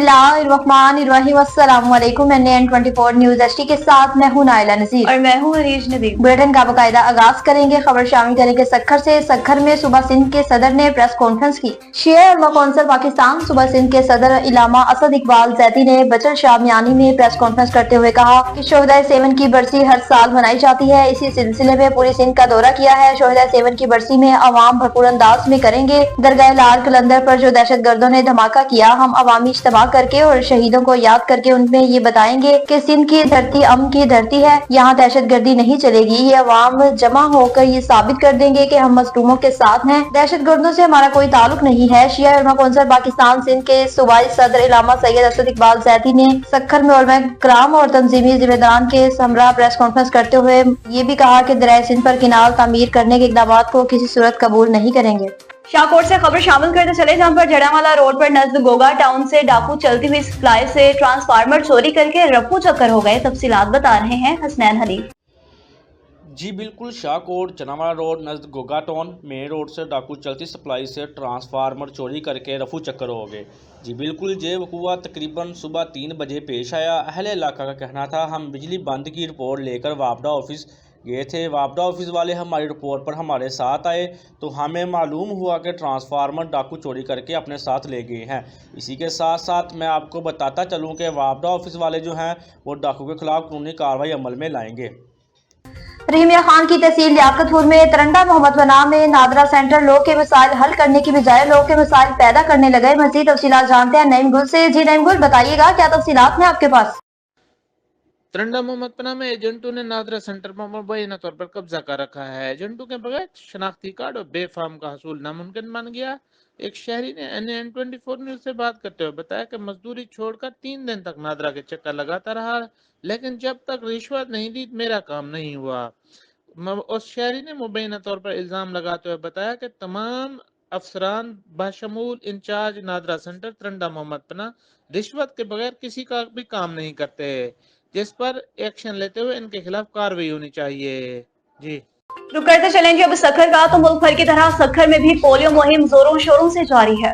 बिस्मिल्लाहिर्रहमानिर्रहीम। अस्सलाम वालेकुम। NN24 न्यूज एचडी के साथ मैं हूं नाइला नजीर और मैं हूं अरीज नदीम। बुलेटिन का बाकायदा आगाज करेंगे। खबर शामिल करेंगे सक्खर से। सक्खर में सुबह सिंध के सदर ने प्रेस कॉन्फ्रेंस की। शिया उलमा कौंसिल पाकिस्तान सुबह सिंध के सदर इलामा असद इकबाल जैदी ने बचल शामियानी में प्रेस कॉन्फ्रेंस करते हुए कहा कि शोहदाए सेवन की बरसी हर साल मनाई जाती है। इसी सिलसिले में पूरी सिंध का दौरा किया है। शोहदाए सेवन की बरसी में अवाम भरपूर अंदाज में करेंगे। दरगाह लाल कलंदर पर जो दहशत गर्दों ने धमाका किया, हम अवामी इज्तिमा करके और शहीदों को याद करके उनमें ये बताएंगे कि सिंध की धरती अमन की धरती है, यहाँ दहशत गर्दी नहीं चलेगी। ये अवाम जमा होकर ये साबित कर देंगे कि हम मजलूमों के साथ हैं, दहशत गर्दों से हमारा कोई ताल्लुक नहीं है। शिया उलमा कौंसिल पाकिस्तान सिंध के सूबाई सदर इलामा सैयद असद इकबाल जैदी ने सक्खर में उलमा कराम और तंजीमी जिम्मेदारान के हमरा प्रेस कॉन्फ्रेंस करते हुए ये भी कहा कि दरिया सिंध पर किनाल तामीर करने के इक़दामात को किसी सूरत कबूल नहीं करेंगे। शाहकोट से खबर शामिल करते चले, जहां पर जड़ावाला रोड पर नजद गोगा टाउन से डाकू चलती हुई सप्लाई से ट्रांसफार्मर चोरी करके रफू चक्कर हो गए। तफसीलात बता रहे हैं हसनैन हनीफ। जी बिल्कुल, शाहकोट जनावाला रोड नजद गोगा टाउन मेन रोड से डाकू चलती सप्लाई से ट्रांसफार्मर चोरी करके रफू चक्कर हो गए। जी बिल्कुल, ये वक़ूआ तकरीबन सुबह 3 बजे पेश आया। अहले इलाका का कहना था हम बिजली बंद की रिपोर्ट लेकर वापडा ऑफिस गए थे। वापडा ऑफिस वाले हमारी रिपोर्ट पर हमारे साथ आए तो हमें मालूम हुआ कि ट्रांसफार्मर डाकू चोरी करके अपने साथ ले गए हैं। इसी के साथ साथ मैं आपको बताता चलूं कि वापडा ऑफिस वाले जो हैं वो डाकू के खिलाफ कानूनी कार्रवाई अमल में लाएंगे। रहीमिया खान की तहसील लियाकतपुर में तरंडा मोहम्मद वना में नादरा सेंटर लोग के मसाइल हल करने की बजाय लोग के मसाइल पैदा करने लगे। मजीद तफसीलात जानते हैं नईम गुल से। जी नईम गुल, बताइएगा क्या तफसीलात हैं आपके पास? तरंडा मोहम्मदपना में एजेंटों ने नादरा सेंटर पर मुबैना तौर पर कब्जा कर रखा है। एजेंटों के बगैर शनाख्ती कार्ड और बेफाम का हसूल नामुमकिन बन गया। एक शहरी ने NN24 न्यूज से बात करते हुए बताया कि मजदूरी छोड़कर 3 दिन तक नादरा के चक्कर लगाता रहा, लेकिन जब तक रिश्वत नहीं दी मेरा काम नहीं हुआ। उस शहरी ने मुबैना तौर पर इल्जाम लगाते हुए बताया कि तमाम अफसरान बाशमूल इंचार्ज नादरा सेंटर तरंडा मोहम्मदपना रिश्वत के बगैर किसी का भी काम नहीं करते, जिस पर एक्शन लेते हुए इनके खिलाफ कार्रवाई होनी चाहिए। जी रुक करते चलेंगे अब सक्खर का। तो मुल्क भर की तरह सक्खर में भी पोलियो मुहिम जोरों शोरों से जारी है।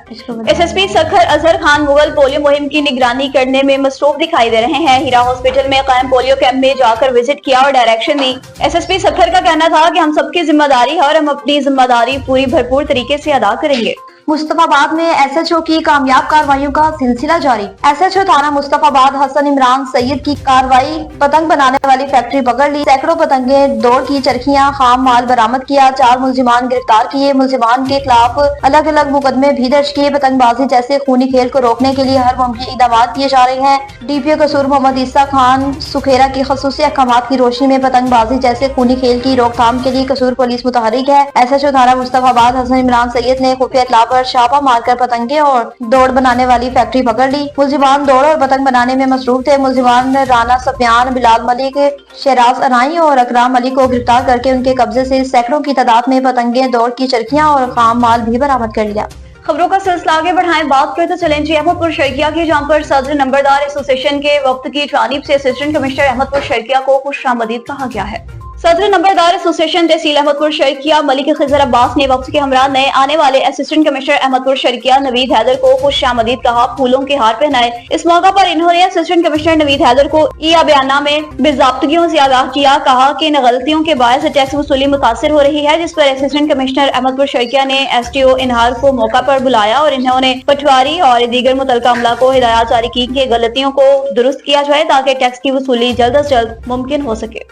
SSP सक्खर अजहर खान मुगल पोलियो मुहिम की निगरानी करने में मसरूफ दिखाई दे रहे हैं। हीरा हॉस्पिटल में कायम पोलियो कैंप में जाकर विजिट किया और डायरेक्शन दी। SSP सक्खर का कहना था कि हम सबकी जिम्मेदारी है और हम अपनी जिम्मेदारी पूरी भरपूर तरीके से अदा करेंगे। मुस्तफाबाद में SHO की कामयाब कार्रवाइयों का सिलसिला जारी। SHO थाना मुस्तफाबाद हसन इमरान सैयद की कार्रवाई, पतंग बनाने वाली फैक्ट्री पकड़ ली, सैकड़ों पतंगे, दौड़ की चरखियां, खाम माल बरामद किया, 4 मुलजिमान गिरफ्तार किए। मुलजिमान के खिलाफ अलग अलग मुकदमे भी दर्ज किए। पतंगबाजी जैसे खूनी खेल को रोकने के लिए हर मुमकिन इक़दाम किए जा रहे हैं। DPO कसूर मोहम्मद ईसा खान सुखेरा की खसूसी अहकाम की रोशनी में पतंगबाजी जैसे खूनी खेल की रोकथाम के लिए कसूर पुलिस मुतहरिक है। SHO थाना मुस्तफाबाद हसन इमरान सैयद ने खुफिया इत्तला पर छापा मारकर पतंगे और दौड़ बनाने वाली फैक्ट्री पकड़ ली। मुलजिमान दौड़ और पतंग बनाने में मसरूफ थे। मुलजिमान राना सफियान, बिलाल मलिक, शहराज अनाई और अकराम अली को गिरफ्तार करके उनके कब्जे से सैकड़ों की तादाद में पतंगे, दौड़ की चरखियां और खाम माल भी बरामद कर लिया। खबरों का सिलसिला आगे बढ़ाएं, बात करते चलें जी अहमदपुर शर्किया की, जहां पर सदर नंबरदार एसोसिएशन के वक्त की जानिब से असिस्टेंट कमिश्नर अहमदपुर शर्किया को खुशामदीद कहा गया है। सदर नंबरदार एसोसिएशन तहसील अहमदपुर शर्किया मलिक खिजर अब्बास ने वक्त के हमरा नए आने वाले असिस्टेंट कमिश्नर अहमदपुर शर्किया नवीद हैदर को खुशामदीद कहा, फूलों के हार पहनाए। इस मौका पर इन्होंने असिस्टेंट कमिश्नर नवीद हैदर को बयाना में बेज़ाब्तगियों से आगाह किया। कहा कि इन गलतियों के बायस टैक्स वसूली मुतासिर हो रही है, जिस पर असिस्टेंट कमिश्नर अहमदपुर शर्किया ने STO इनहार को मौका पर बुलाया और इन्होंने पटवारी और दीगर मुतलका अमला को हिदायत जारी की कि गलतियों को दुरुस्त किया जाए ताकि टैक्स की वसूली जल्द अज जल्द मुमकिन हो सके।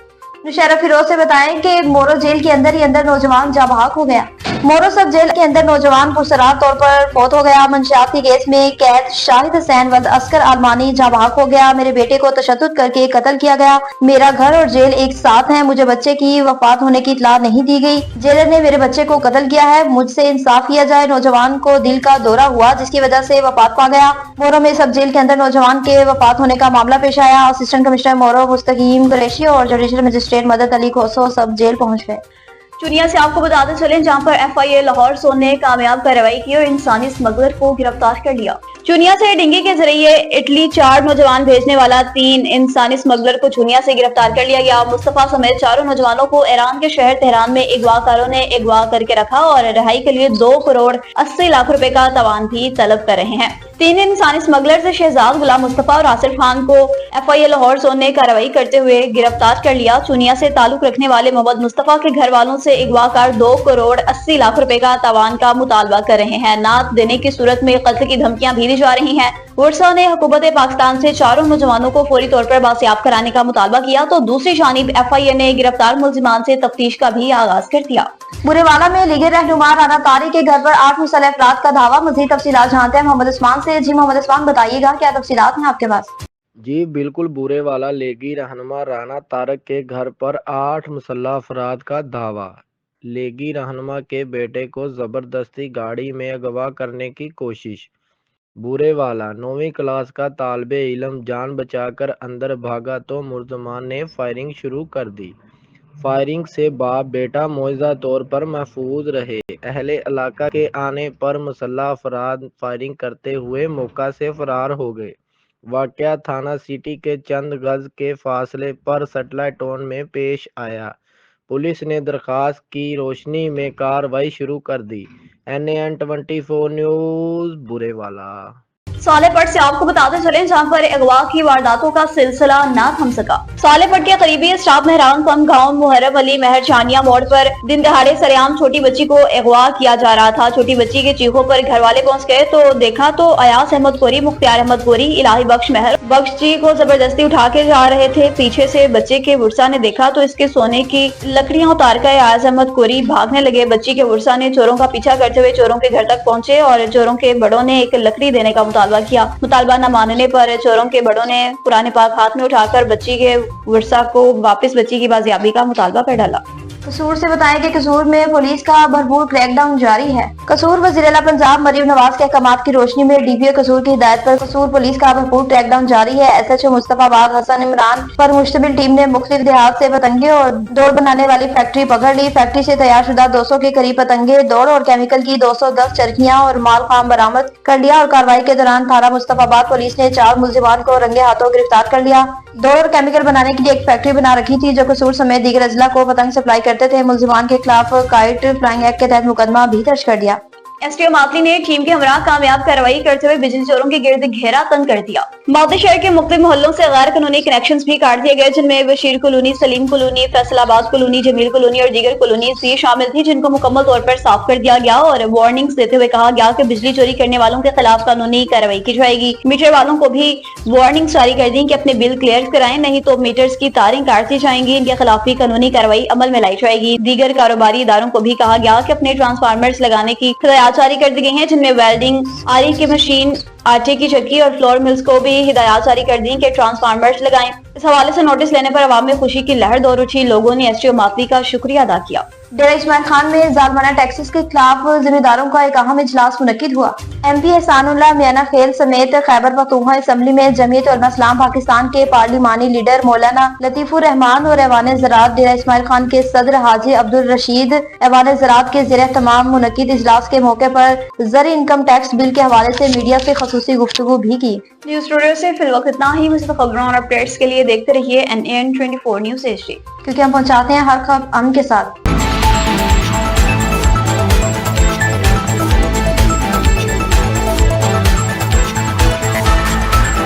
मुशर्रफ फिरोज से बताएं कि मोरो जेल के अंदर ही अंदर नौजवान जाबाक हो गया। मोरो सब जेल के अंदर नौजवान पुरसरार तौर पर फौत हो गया। मंशियाती केस में कैद शाहिद हुसैन वल्द अस्कर आलमानी जाबाक हो गया। मेरे बेटे को तशद्दुद करके कत्ल किया गया। मेरा घर और जेल एक साथ है। मुझे बच्चे की वफात होने की इत्तला नहीं दी गई। जेलर ने मेरे बच्चे को कत्ल किया है। मुझसे इंसाफ किया जाए। नौजवान को दिल का दौरा हुआ जिसकी वजह से वफात पा गया। मोरो में सब जेल के अंदर नौजवान के वफात होने का मामला पेश आया। असिस्टेंट कमिश्नर मोरो मुस्तकीम कुरैशी और जुडिशल मजिस्ट्रेट मदद अली खोसो सब जेल पहुंच गए। चुनिया से आपको बताते चलें, जहां पर FIA लाहौर सोन ने कामयाब कार्रवाई की और इंसानी स्मगलर को गिरफ्तार कर लिया। चुनिया से डिंगी के जरिए इटली 4 नौजवान भेजने वाला 3 इंसानी स्मगलर को चुनिया से गिरफ्तार कर लिया गया। मुस्तफा समेत 4 नौजवानों को ईरान के शहर तेहरान में अगवाकारों ने अगवा करके रखा और रिहाई के लिए 2 करोड़ 80 लाख रुपए का तवान भी तलब कर रहे हैं। तीन इंसानी स्मगलर से शहजाद गुलाम मुस्तफा और आसिफ खान को FIA लाहौर जोन ने कार्रवाई करते हुए गिरफ्तार कर लिया। चुनिया से ताल्लुक रखने वाले मोहम्मद मुस्तफा के घर वालों से अगवाकार 2 करोड़ 80 लाख रुपए का तावान का मुतालबा कर रहे हैं। नात देने की सूरत में कत्ल की धमकियां भी दी जा रही हैं। वर्सा ने हुकूमत पाकिस्तान से चारों नौजवानों को फौरी तौर पर बासियाब कराने का मुतालबा किया, तो दूसरी जानिब FIA ने गिरफ्तार मुल्जिमान से तफ्तीश का भी आगाज कर दिया। बुरेवाला में लीगी रहनुमा राना तारी के घर पर 8 मुसल्लह अफराद का धावा। मजीद तफसीलात जानते हैं मोहम्मद उस्मान से। जी मोहम्मद उस्मान, बताइएगा क्या तफसीलात हैं आपके पास? जी बिल्कुल, बुरेवाला लेगी रहनुमा राना तारक के घर पर 8 मुसल्लह अफराद का धावा। लेगी रहनुमा के बेटे को जबरदस्ती गाड़ी में अगवा करने की कोशिश। बुरेवाला 9वीं क्लास का तालिबे इल्म जान बचाकर अंदर भागा तो मुल्ज़िमान ने फायरिंग शुरू कर दी। फायरिंग से बाप बेटा मौजूदा तौर पर महफूज रहे। अहले इलाका के आने पर मुसल्लह अफराद फायरिंग करते हुए मौका से फरार हो गए। वाक़या थाना सिटी के चंद गज के फासले पर सैटेलाइट टाउन में पेश आया। पुलिस ने दरखास्त की रोशनी में कार्रवाई शुरू कर दी। NAN 24 news Burewala. सालेपट से आपको बताते चले जहां पर अगवा की वारदातों का सिलसिला न थम सका। सालेपट के करीबी स्टाफ मेहरान पंप गांव मुहर्रम अली महर चानिया मोड़ पर दिन दहाड़े सरेआम छोटी बच्ची को अगवा किया जा रहा था। छोटी बच्ची के चीखों पर घर वाले पहुंच गए तो देखा तो अयास अहमद कोरी, मुख्तियार अहमद कोरी, इलाही बख्श महर बख्श जी को जबरदस्ती उठा के जा रहे थे। पीछे से बच्चे के वर्सा ने देखा तो इसके सोने की लकड़ियां उतार कर अयास अहमद कोरी भागने लगे। बच्ची के वर्सा ने चोरों का पीछा करते हुए चोरों के घर तक पहुंचे और चोरों के बड़ों ने एक लकड़ी देने का किया। मुतालबा न मानने पर चोरों के बड़ों ने पुराने पाक हाथ में उठाकर बच्ची के वर्सा को वापस बच्ची की बाजियाबी का मुतालबा कर डाला। कसूर से बताएं कि कसूर में पुलिस का भरपूर क्रैकडाउन जारी है। कसूर वज़ीर-ए-आला पंजाब मरीम नवाज के अहकामात की रोशनी में DPO कसूर की हिदायत पर कसूर पुलिस का भरपूर क्रैकडाउन जारी है। SHO मुस्तफाबाद हसन इमरान पर मुश्तमिल टीम ने मुख्तलिफ देहात से पतंगे और दौड़ बनाने वाली फैक्ट्री पकड़ ली। फैक्ट्री से तैयार शुदा 200 के करीब पतंगे, दौड़ और केमिकल की 210 चरखियां और माल खाम बरामद कर लिया। और कार्रवाई के दौरान थाना मुस्तफाबाद पुलिस ने 4 मुल्जिमान को रंगे हाथों गिरफ्तार कर लिया। दौड़ और केमिकल बनाने के लिए एक फैक्ट्री बना रखी थी जो कसूर समेत दीगर अजला को पतंग सप्लाई करते थे। मुल्जिमान के खिलाफ काइट फ्लाइंग एक्ट के तहत मुकदमा भी दर्ज कर दिया। STO मातली ने टीम के हमरा कामयाब कार्रवाई करते हुए बिजली चोरों के गिर्द घेरा तंग कर दिया। मातली शहर के मुख्तलिफ मोहल्लों से गैर कानूनी कनेक्शंस भी काट दिए गए, जिनमें Bashir colony, Salim colony, Faisalabad colony, Jamil colony और दीगर कॉलोनी भी शामिल थी, जिनको मुकम्मल तौर पर साफ कर दिया गया और वार्निंग्स देते हुए कहा गया कि बिजली चोरी करने वालों के खिलाफ कानूनी कार्रवाई की जाएगी। मीटर वालों को भी वार्निंग्स जारी कर दी कि अपने बिल क्लियर कराएं, नहीं तो मीटर्स की तारें काट दी जाएंगी। इनके खिलाफ भी कानूनी कार्रवाई अमल में लाई जाएगी। दीगर कारोबारी इदारों को भी कहा गया कि अपने ट्रांसफार्मर्स लगाने की हिदायत जारी कर दी गई है, जिनमें वेल्डिंग, आरी की मशीन, आटे की चक्की और फ्लोर मिल्स को भी हिदायत जारी कर दी कि ट्रांसफार्मर्स लगाएं। इस हवाले से नोटिस लेने पर अवाम में खुशी की लहर दौड़ उठी। लोगों ने STO मातली का शुक्रिया अदा किया। डेरा इस्माइल खान में जालमाना टैक्सेस के खिलाफ जिम्मेदारों का एक अहम इजलास मुनक्किद हुआ। MP एहसानुल्लाह मियाना खेल समेत खैबर पख्तूनख्वा असम्बली में जमीयत उलमा इस्लाम पाकिस्तान के पार्लिमानी लीडर मौलाना लतीफुर रहमान और ऐवान ज़राअत डेरा इस्माइल खान के सदर हाजी अब्दुल रशीद ऐवान ज़राअत के ज़ेर तमाम मुनक्किद इजलास के मौके पर ज़र इनकम टैक्स बिल के हवाले से मीडिया से खसूसी गुफ्तगू भी की। न्यूज़ स्टूडियो से फिलवक्त इतना ही। मज़ीद खबरों और अपडेट्स के लिए देखते रहिए NAN 24 न्यूज़ HD, क्योंकि हम पहुंचाते हैं हर खबर अमन के साथ।